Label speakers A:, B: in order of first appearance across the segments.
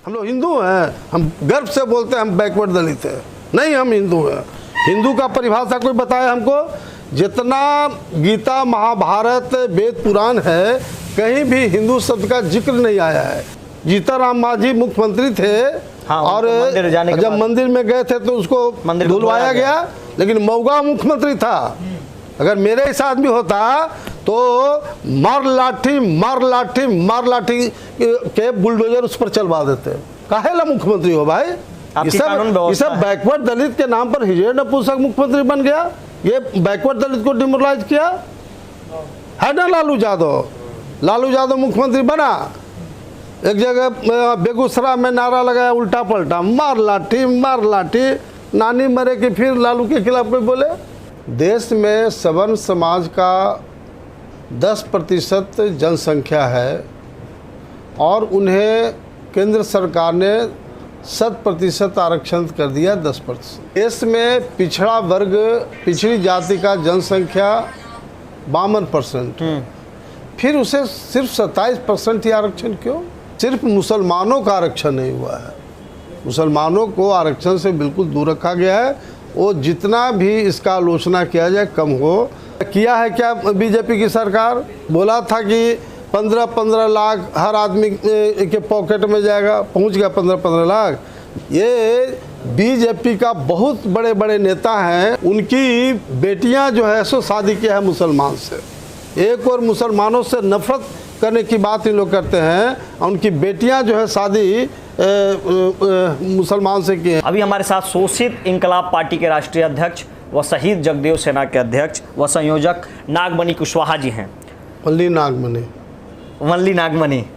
A: हम लोग हिंदू हैं, हम गर्व से बोलते हैं हम बैकवर्ड दलित हैं। नहीं, हम हिंदू हैं। हिंदू का परिभाषा कोई बताए हमको? जितना गीता महाभारत वेद पुराण है, कहीं भी हिंदू शब्द का जिक्र नहीं आया है। जीताराम मांझी मुख्यमंत्री थे,
B: हाँ,
A: और जब मंदिर में गए थे तो उसको धुलवाया गया, लेकिन मऊगा मुख्यमंत्री था। अगर मेरे साथ भी होता तो मार लाठी के बुलडोजर उस पर चलवा देते। काहेला मुख्यमंत्री हो भाई? ये सब बैकवर्ड दलित के नाम पर हिजड़े नपुंसक मुख्यमंत्री बन गया। ये बैकवर्ड दलित को डिमोरलाइज किया है ना। लालू यादव मुख्यमंत्री बना, एक जगह बेगूसराय में नारा लगाया उल्टा पलटा, मार लाठी, नानी मरे कि फिर लालू के खिलाफ कोई बोले। देश में सवर्ण समाज का 10% जनसंख्या है और उन्हें केंद्र सरकार ने 100% आरक्षण कर दिया 10%। देश में पिछड़ा वर्ग, पिछड़ी जाति का जनसंख्या 52%, फिर उसे सिर्फ 27% ही आरक्षण क्यों? सिर्फ मुसलमानों का आरक्षण नहीं हुआ है, मुसलमानों को आरक्षण से बिल्कुल दूर रखा गया है। वो जितना भी इसका आलोचना किया जाए कम हो। किया है क्या बीजेपी की सरकार? बोला था कि 15-15 लाख हर आदमी के पॉकेट में जाएगा, पहुंच गया 15-15 लाख। ये बीजेपी का बहुत बड़े बड़े नेता हैं, उनकी बेटियां जो है सो शादी किया है मुसलमान से। एक और मुसलमानों से नफरत करने की बात इन लोग करते हैं, उनकी बेटियां जो है शादी मुसलमान से की है।
B: अभी हमारे साथ शोषित इंकलाब पार्टी के राष्ट्रीय अध्यक्ष व शहीद जगदेव सेना के अध्यक्ष व संयोजक नागमणि कुशवाहा जी हैं।
A: वल्ली नागमणि,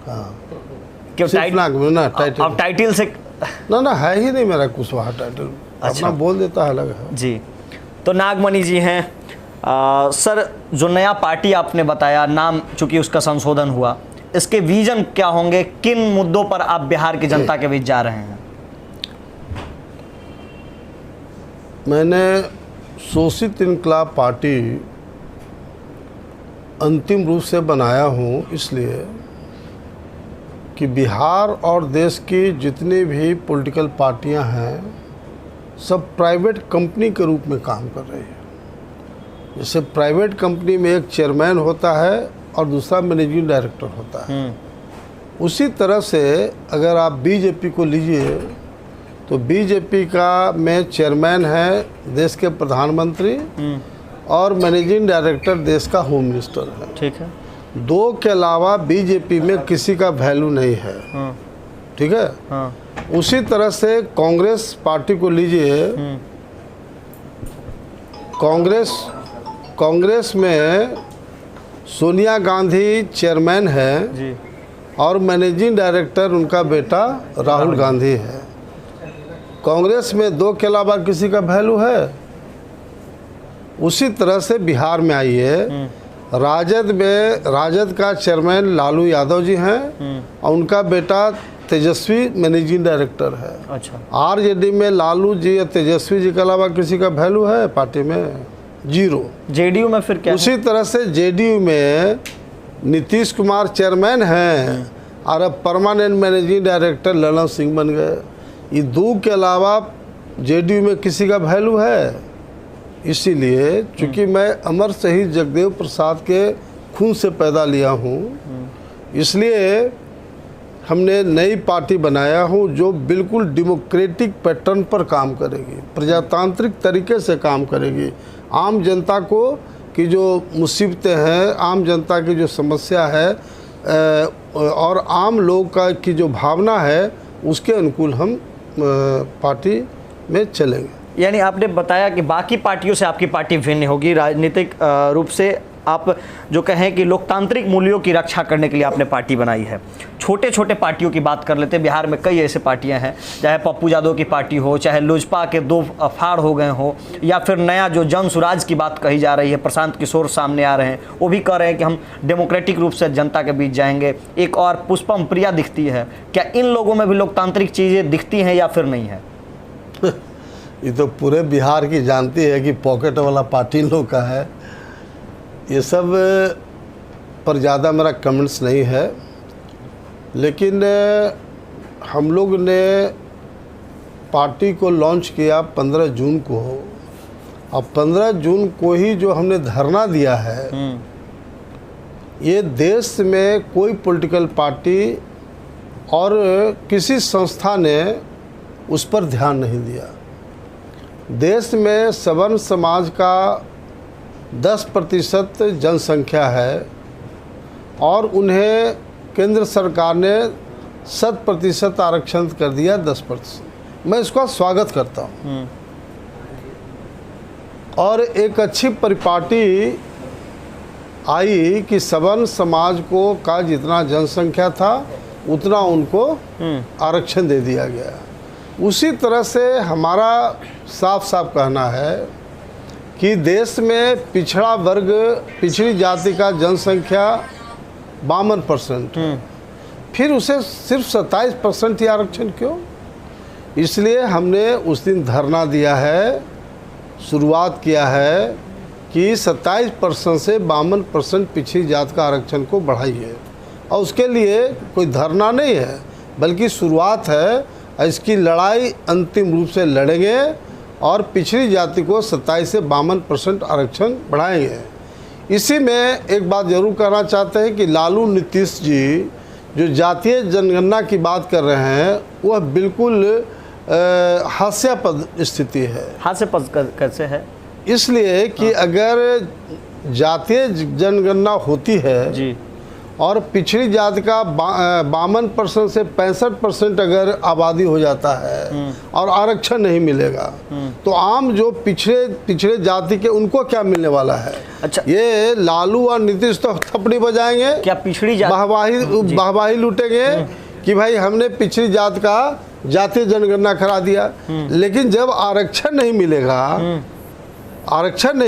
B: हाँ।
A: क्यों नागमणि ना टाइटल?
B: अब टाइटल से
A: ना है ही नहीं मेरा कुशवाहा टाइटल।
B: अच्छा,
A: अपना बोल देता है, अलग है
B: जी। तो नागमणि जी हैं। सर, जो नया पार्टी आपने बताया, नाम चूंकि उसका संशोधन हुआ, इसके विजन क्या होंगे? किन मुद्दों पर आप बिहार की जनता के बीच जा रहे हैं?
A: मैंने शोषित इंकलाब पार्टी अंतिम रूप से बनाया हूँ इसलिए कि बिहार और देश की जितनी भी पॉलिटिकल पार्टियां हैं सब प्राइवेट कंपनी के रूप में काम कर रही है। जैसे प्राइवेट कंपनी में एक चेयरमैन होता है और दूसरा मैनेजिंग डायरेक्टर होता है, उसी तरह से अगर आप बीजेपी को लीजिए तो बीजेपी का में चेयरमैन है देश के प्रधानमंत्री और मैनेजिंग डायरेक्टर देश का होम मिनिस्टर है।
B: ठीक है।
A: दो के अलावा बीजेपी में किसी का वैल्यू नहीं है। ठीक है।
B: हाँ।
A: उसी तरह से कांग्रेस पार्टी को लीजिए, कांग्रेस में सोनिया गांधी चेयरमैन है
B: जी,
A: और मैनेजिंग डायरेक्टर उनका बेटा राहुल गांधी है। कांग्रेस में दो के अलावा किसी का वैल्यू है। उसी तरह से बिहार में आइए, राजद का चेयरमैन लालू यादव जी हैं और उनका बेटा तेजस्वी मैनेजिंग डायरेक्टर है।
B: अच्छा।
A: आरजेडी में लालू जी या तेजस्वी जी के अलावा किसी का वैल्यू है पार्टी में? जीरो।
B: जेडीयू में फिर क्या?
A: उसी तरह से जेडीयू में नीतीश कुमार चेयरमैन हैं और अब permanent managing director Lalan Singh बन गए। ये दो के अलावा जेडीयू में किसी का वैल्यू है? इसीलिए चूँकि मैं अमर शहीद जगदेव प्रसाद के खून से पैदा लिया हूँ, इसलिए हमने नई पार्टी बनाया हूँ जो बिल्कुल डेमोक्रेटिक पैटर्न पर काम करेगी, प्रजातांत्रिक तरीके से काम करेगी। आम जनता को की जो मुसीबतें हैं, आम जनता की जो समस्या है और आम लोग का की जो भावना है, उसके अनुकूल हम पार्टी में चलेंगे।
B: यानी आपने बताया कि बाकी पार्टियों से आपकी पार्टी भिन्न होगी। राजनीतिक रूप से आप जो कहें कि लोकतांत्रिक मूल्यों की रक्षा करने के लिए आपने पार्टी बनाई है। छोटे छोटे पार्टियों की बात कर लेते हैं। बिहार में कई ऐसे पार्टियां हैं, चाहे पप्पू यादव की पार्टी हो, चाहे लोजपा के 2 फाड़ हो गए हो, या फिर नया जो जन सुराज की बात कही जा रही है, प्रशांत किशोर सामने आ रहे हैं, वो भी कह रहे हैं कि हम डेमोक्रेटिक रूप से जनता के बीच जाएंगे। एक और पुष्पम प्रिया दिखती है। क्या इन लोगों में भी लोकतांत्रिक चीज़ें दिखती हैं या फिर नहीं है?
A: ये तो पूरे बिहार की जानती है कि पॉकेट वाला पार्टी लोग का है। ये सब पर ज़्यादा मेरा कमेंट्स नहीं है, लेकिन हम लोग ने पार्टी को लॉन्च किया 15 जून को। अब 15 जून को ही जो हमने धरना दिया है, ये देश में कोई पॉलिटिकल पार्टी और किसी संस्था ने उस पर ध्यान नहीं दिया। देश में सवर्ण समाज का 10% जनसंख्या है और उन्हें केंद्र सरकार ने 100% आरक्षण कर दिया 10%। मैं इसका स्वागत करता हूँ और एक अच्छी परिपाटी आई कि सवर्ण समाज को का जितना जनसंख्या था उतना उनको आरक्षण दे दिया गया। उसी तरह से हमारा साफ साफ कहना है कि देश में पिछड़ा वर्ग, पिछड़ी जाति का जनसंख्या 52%, फिर उसे सिर्फ 27% ही आरक्षण क्यों? इसलिए हमने उस दिन धरना दिया है, शुरुआत किया है कि 27% से 52% पिछड़ी जाति का आरक्षण को बढ़ाइए। और उसके लिए कोई धरना नहीं है बल्कि शुरुआत है। इसकी लड़ाई अंतिम रूप से लड़ेंगे और पिछड़ी जाति को 27 से 52% आरक्षण बढ़ाएंगे। इसी में एक बात जरूर कहना चाहते हैं कि लालू नीतीश जी जो जातीय जनगणना की बात कर रहे हैं वह बिल्कुल हास्यास्पद स्थिति है।
B: हास्यास्पद कैसे है? इसलिए
A: कि अगर जातीय जनगणना होती है
B: जी
A: और पिछड़ी जाति का 52% से 65% अगर आबादी हो जाता है और आरक्षण नहीं मिलेगा तो आम जो पिछड़े जाति के उनको क्या मिलने वाला है?
B: अच्छा,
A: ये लालू और नीतीश तो थपड़ी बजाएंगे,
B: क्या पिछड़ी जाति
A: वाहवाही लूटेंगे कि भाई हमने पिछड़ी जाति का जातीय जनगणना करा दिया। लेकिन जब आरक्षण नहीं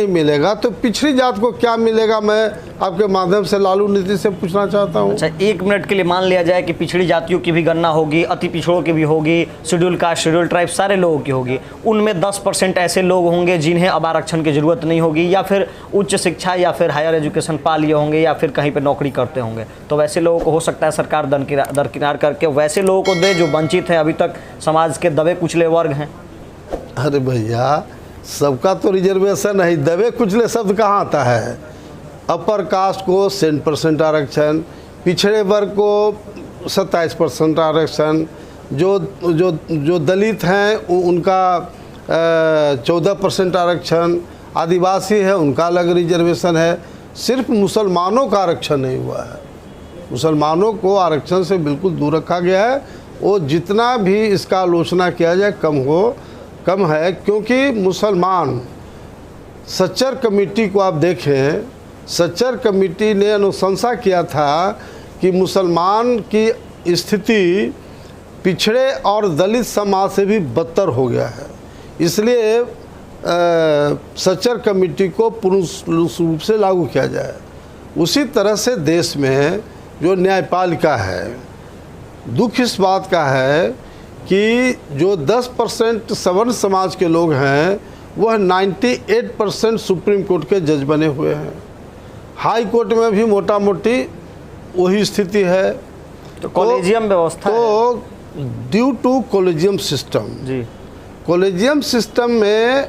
A: मिलेगा तो पिछड़ी जात को क्या मिलेगा? मैं आपके माध्यम से लालू नीतीश से पूछना चाहता हूँ।
B: अच्छा, 1 मिनट के लिए मान लिया जाए कि पिछड़ी जातियों की भी गणना होगी, अति पिछड़ों की भी होगी, शेड्यूल कास्ट, शेड्यूल ट्राइब, सारे लोगों की होगी। उनमें 10% ऐसे लोग होंगे जिन्हें अब आरक्षण की जरूरत नहीं होगी, या फिर उच्च शिक्षा या फिर हायर एजुकेशन पा लिए होंगे, या फिर कहीं पर नौकरी करते होंगे। तो वैसे लोगों को हो सकता है सरकार दरकिनार करके वैसे लोगों को दे जो वंचित हैं, अभी तक समाज के दबे कुचले वर्ग हैं।
A: अरे भैया, सबका तो रिजर्वेशन है, दबे कुचले शब्द कहाँ आता है? अपर कास्ट को 100% आरक्षण, पिछड़े वर्ग को 27% आरक्षण, जो दलित हैं उनका 14% आरक्षण, आदिवासी है उनका अलग रिजर्वेशन है। सिर्फ मुसलमानों का आरक्षण नहीं हुआ है। मुसलमानों को आरक्षण से बिल्कुल दूर रखा गया है। वो जितना भी इसका आलोचना किया जाए कम है, क्योंकि मुसलमान सच्चर कमेटी को आप देखें, सच्चर कमेटी ने अनुशंसा किया था कि मुसलमान की स्थिति पिछड़े और दलित समाज से भी बदतर हो गया है। इसलिए सच्चर कमेटी को पूर्ण रूप से लागू किया जाए। उसी तरह से देश में जो न्यायपालिका है, दुख इस बात का है कि जो 10% सवर्ण समाज के लोग हैं वह 98% सुप्रीम कोर्ट के जज बने हुए हैं। हाई कोर्ट में भी मोटा मोटी वही स्थिति है।
B: तो कॉलेजियम व्यवस्था
A: तो ड्यू टू कॉलेजियम सिस्टम
B: जी,
A: कॉलेजियम सिस्टम में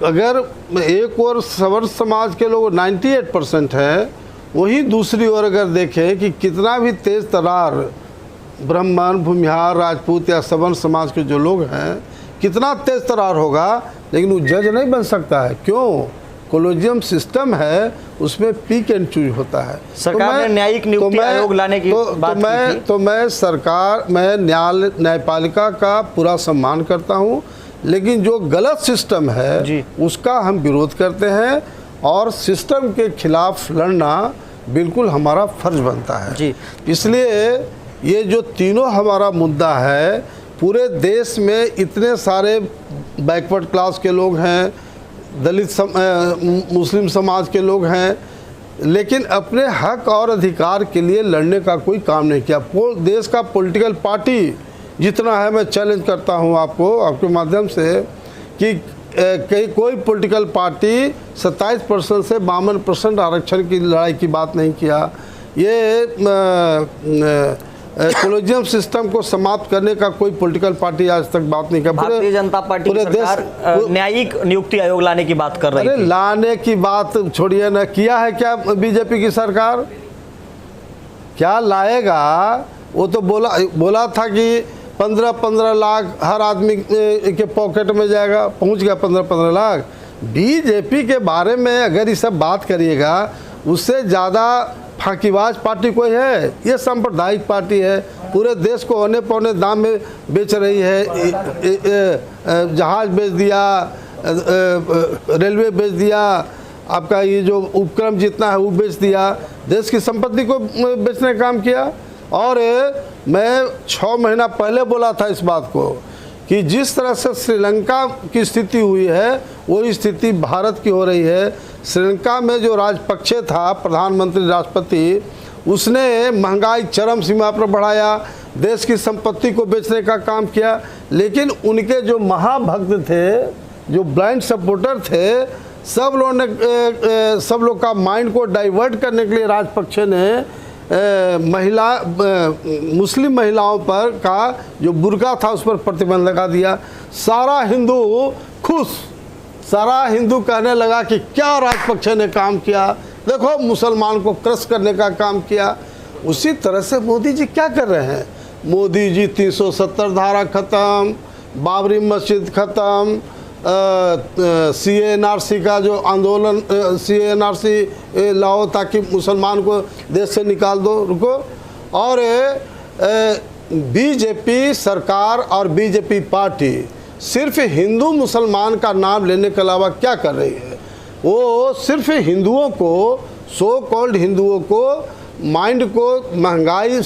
A: अगर एक और सवर्ण समाज के लोग 98% है, वही दूसरी ओर अगर देखें कि कितना भी तेज तरार ब्राह्मण, भूमिहार, राजपूत या सवर्ण समाज के जो लोग हैं कितना तेज तरार होगा, लेकिन वो जज नहीं बन सकता है। क्यों? कॉलेजियम सिस्टम है, उसमें पिक एंड चूज होता है।
B: सरकार ने न्यायिक नियुक्ति आयोग लाने की बात की थी।
A: तो मैं न्यायपालिका का पूरा सम्मान करता हूँ, लेकिन जो गलत सिस्टम है उसका हम विरोध करते हैं और सिस्टम के खिलाफ लड़ना बिल्कुल हमारा फर्ज बनता है
B: जी।
A: इसलिए ये जो तीनों हमारा मुद्दा है, पूरे देश में इतने सारे बैकवर्ड क्लास के लोग हैं, दलित मुस्लिम समाज के लोग हैं, लेकिन अपने हक और अधिकार के लिए लड़ने का कोई काम नहीं किया। देश का पॉलिटिकल पार्टी जितना है, मैं चैलेंज करता हूं आपको, आपके माध्यम से, कि कोई पॉलिटिकल पार्टी 27% से 52% आरक्षण की लड़ाई की बात नहीं किया। ये कोलिजियम सिस्टम को समाप्त करने का कोई पॉलिटिकल पार्टी आज तक बात नहीं कर।
B: भारतीय जनता पार्टी की सरकार न्यायिक नियुक्ति आयोग लाने की बात कर रही
A: अरे
B: थी।
A: लाने की बात छोड़िए ना, किया है क्या बीजेपी की सरकार? क्या लाएगा? वो तो बोला था कि 15-15 लाख हर आदमी के पॉकेट में जाएगा, पहुंच गया 15-15 लाख। बीजेपी के बारे में अगर ये सब बात करिएगा, उससे ज़्यादा फांकीबाज पार्टी कोई है? ये सांप्रदायिक पार्टी है, पूरे देश को औने पौने दाम में बेच रही है। जहाज बेच दिया, रेलवे बेच दिया, आपका ये जो उपक्रम जितना है वो बेच दिया, देश की संपत्ति को बेचने का काम किया। और मैं 6 महीना पहले बोला था इस बात को कि जिस तरह से श्रीलंका की स्थिति हुई है वही स्थिति भारत की हो रही है। श्रीलंका में जो राजपक्षे था प्रधानमंत्री राष्ट्रपति, उसने महंगाई चरम सीमा पर बढ़ाया, देश की संपत्ति को बेचने का काम किया। लेकिन उनके जो महाभक्त थे, जो ब्लाइंड सपोर्टर थे, सब लोग का माइंड को डाइवर्ट करने के लिए राजपक्षे ने मुस्लिम महिलाओं पर का जो बुर्का था उस पर प्रतिबंध लगा दिया। सारा हिंदू खुश, सारा हिंदू कहने लगा कि क्या राजपक्षे ने काम किया, देखो मुसलमान को क्रश करने का काम किया। उसी तरह से मोदी जी क्या कर रहे हैं? मोदी जी 370 धारा खत्म, बाबरी मस्जिद खत्म, CA/NRC का जो आंदोलन, CA/NRC लाओ ताकि मुसलमान को देश से निकाल दो, रुको। और बीजेपी सरकार और बीजेपी पार्टी सिर्फ हिंदू मुसलमान का नाम लेने के अलावा क्या कर रही है? वो सिर्फ हिंदुओं को, सो कॉल्ड हिंदुओं को, माइंड को महंगाई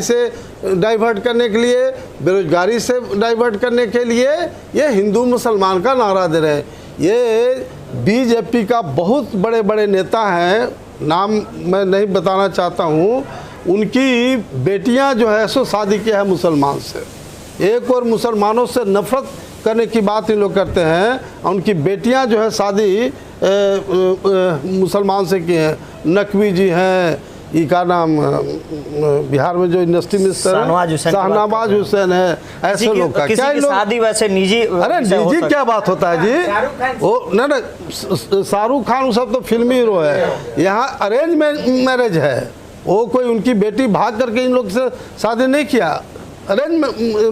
A: से डाइवर्ट करने के लिए, बेरोजगारी से डाइवर्ट करने के लिए ये हिंदू मुसलमान का नारा दे रहे हैं। ये बीजेपी का बहुत बड़े बड़े नेता हैं, नाम मैं नहीं बताना चाहता हूँ, उनकी बेटियां जो है सो शादी किया है मुसलमान से। एक और मुसलमानों से नफरत करने की बात ये लोग करते हैं, उनकी बेटियां जो है शादी मुसलमान से की हैं। नकवी जी हैं, ये का नाम बिहार में जो इंडस्ट्री मिनिस्टर शाहनवाज हुसैन है, ऐसे लोग का क्या लोग
B: शादी वैसे निजी?
A: अरे निजी क्या बात होता है जी? वो ना शाहरुख खान वो सब तो फिल्मी हीरो है, यहाँ अरेंज मैरिज है। वो कोई उनकी बेटी भाग करके इन लोग से शादी नहीं किया, अरेंज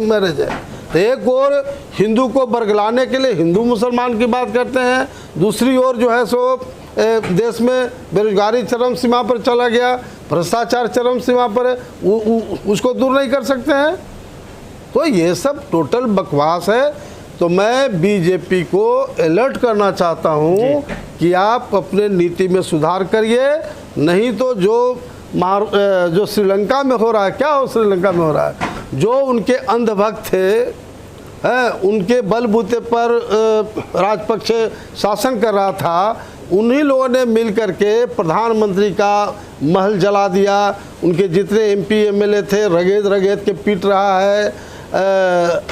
A: मैरिज है। तो एक और हिंदू को बरगलाने के लिए हिंदू मुसलमान की बात करते हैं, दूसरी ओर जो है सो देश में बेरोजगारी चरम सीमा पर चला गया, भ्रष्टाचार चरम सीमा पर है, उसको दूर नहीं कर सकते हैं। तो ये सब टोटल बकवास है। तो मैं बीजेपी को अलर्ट करना चाहता हूँ कि आप अपने नीति में सुधार करिए, नहीं तो जो श्रीलंका में हो रहा है, क्या हो श्रीलंका में हो रहा है, जो उनके अंधभक्त थे, उनके बलबूते पर राजपक्षे शासन कर रहा था, उन्हीं लोगों ने मिल करके प्रधानमंत्री का महल जला दिया। उनके जितने MP MLA थे रगेद के पीट रहा है।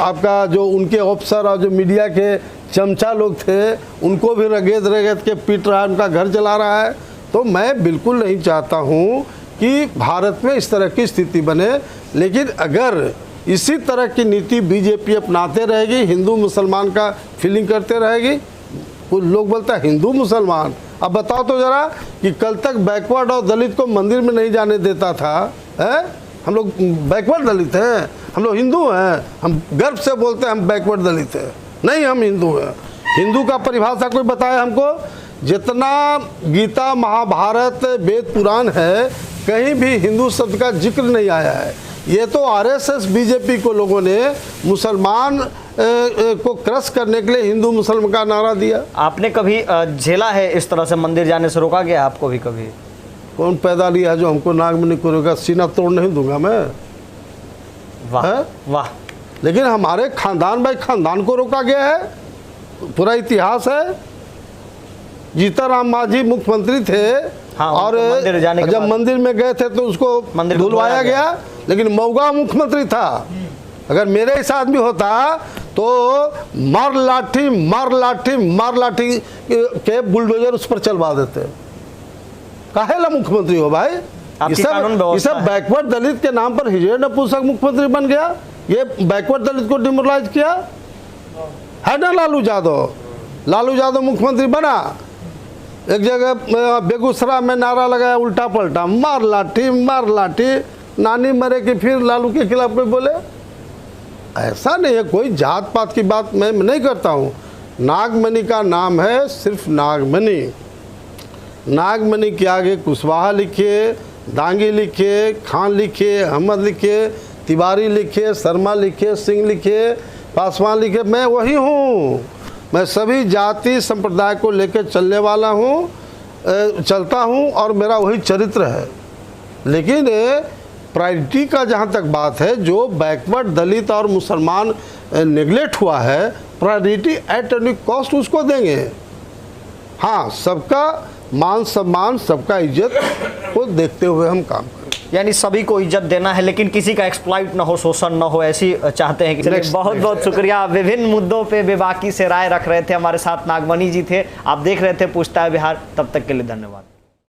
A: आपका जो उनके ऑफिसर और जो मीडिया के चमचा लोग थे उनको भी रगेद के पीट रहा है, उनका घर जला रहा है। तो मैं बिल्कुल नहीं चाहता हूँ कि भारत में इस तरह की स्थिति बने। लेकिन अगर इसी तरह की नीति बीजेपी अपनाते रहेगी, हिंदू मुसलमान का फीलिंग करते रहेगी, कुछ लोग बोलता है हिंदू मुसलमान, अब बताओ तो जरा कि कल तक बैकवर्ड और दलित को मंदिर में नहीं जाने देता था, है? हम लोग बैकवर्ड दलित हैं, हम लोग हिंदू हैं, हम गर्व से बोलते हैं हम बैकवर्ड दलित हैं, नहीं हम हिंदू हैं। हिंदू का परिभाषा कोई बताए हमको? जितना गीता महाभारत वेद पुराण है, कहीं भी हिंदू शब्द का जिक्र नहीं आया है। ये तो RSS बीजेपी को लोगों ने मुसलमान को क्रश करने के लिए हिंदू मुसलमान का नारा दिया।
B: आपने कभी झेला है इस तरह से? मंदिर जाने से रोका गया आपको भी कभी?
A: कौन पैदा लिया है जो हमको नाग में नहीं रोका? सीना तोड़ नहीं दूंगा मैं।
B: वाह वाह।
A: लेकिन हमारे खानदान भाई खानदान को रोका गया है, पूरा इतिहास है। जीताराम मांझी मुख्यमंत्री थे,
B: हाँ,
A: और जब मंदिर में गए थे तो उसको धुलवाया गया, लेकिन मऊगा मुख्यमंत्री था। अगर मेरे साथ भी होता तो मार लाठी के बुलडोजर उस पर चलवा देते। काहे ला मुख्यमंत्री हो भाई?
B: आपकी कानून व्यवस्था है।
A: बैकवर्ड दलित के नाम पर हिजड़े नपुंसक मुख्यमंत्री बन गया, ये बैकवर्ड दलित को डिमोरलाइज किया है ना। लालू यादव मुख्यमंत्री बना, एक जगह बेगूसराय में नारा लगाया उल्टा पलटा, मार लाठी, नानी मरे कि फिर लालू के खिलाफ कोई बोले। ऐसा नहीं है, कोई जात पात की बात मैं नहीं करता हूँ। नागमणि का नाम है सिर्फ नागमणि। नागमणि के आगे कुशवाहा लिखिए, दांगी लिखिए, खान लिखिए, अहमद लिखिए, तिवारी लिखिए, शर्मा लिखिए, सिंह लिखिए, पासवान लिखिए, मैं वही हूँ। मैं सभी जाति संप्रदाय को लेकर चलने वाला हूँ, चलता हूँ और मेरा वही चरित्र है। लेकिन प्रायोरिटी का जहाँ तक बात है, जो बैकवर्ड दलित और मुसलमान नेग्लेक्ट हुआ है, प्रायोरिटी एट एनी कॉस्ट उसको देंगे। हाँ, सबका मान सम्मान, सबका इज्जत को देखते हुए हम काम करें।
B: यानी सभी को इज्जत देना है, लेकिन किसी का एक्सप्लॉइट ना हो, शोषण ना हो, ऐसी चाहते हैं। चलिए, बहुत बहुत शुक्रिया। विभिन्न मुद्दों पे बेबाकी से राय रख रहे थे, हमारे साथ नागमणि जी थे। आप देख रहे थे पूछता है बिहार। तब तक के लिए धन्यवाद।